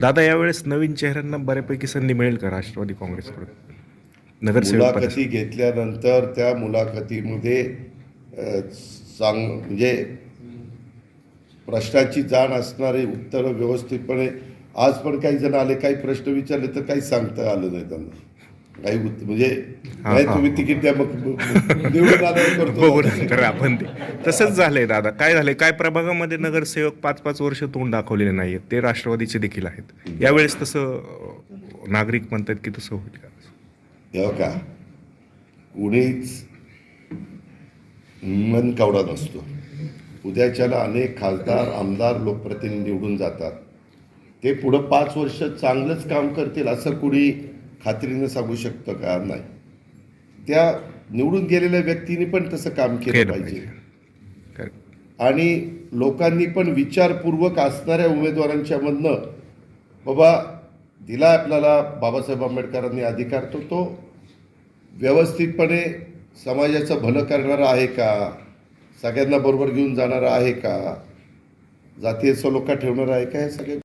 दादा, यावेळेस नवीन चेहऱ्यांना बऱ्यापैकी संधी मिळेल का राष्ट्रवादी काँग्रेसकडून नगरसेवक मुलाखती घेतल्यानंतर त्या मुलाखतीमध्ये म्हणजे प्रश्नाची जाण असणारे उत्तरं व्यवस्थितपणे आज पण काही जण आले, काही प्रश्न विचारले तर काही सांगता आलं नाही त्यांना. काही म्हणजे नाही तुम्ही तिकीट द्या मग निवडून आल्यावर करतो बघू नंतर आपण ते. तसंच झालंय दादा. काय झालंय, काय प्रभागामध्ये नगरसेवक 5-5 वर्ष तोंड दाखवलेले नाहीत, ते राष्ट्रवादीचे देखील आहेत. यावेळेस तसं नागरिक म्हणतात की तसं होईल का? तेव्हा का कुणीच मन कवडा नसतो. उद्याच्याला अनेक खासदार आमदार लोकप्रतिनिधी निवडून जातात. ते पुढं 5 वर्ष चांगलंच काम करतील असं कुणी खात्रीनं सांगू शकतं का? नाही. त्या निवडून गेलेल्या व्यक्तीने पण तसं काम केलं पाहिजे. आणि लोकांनी पण विचारपूर्वक असणाऱ्या उमेदवारांच्या मधनं बाबा दिला आपल्याला बाबासाहेब आंबेडकरांनी अधिकार, तो व्यवस्थितपणे समाजाचं भलं करणारा आहे का, सगळ्यांना बरोबर घेऊन जाणारा आहे का, जातीय सलोखा ठेवणारा आहे का, हे सगळे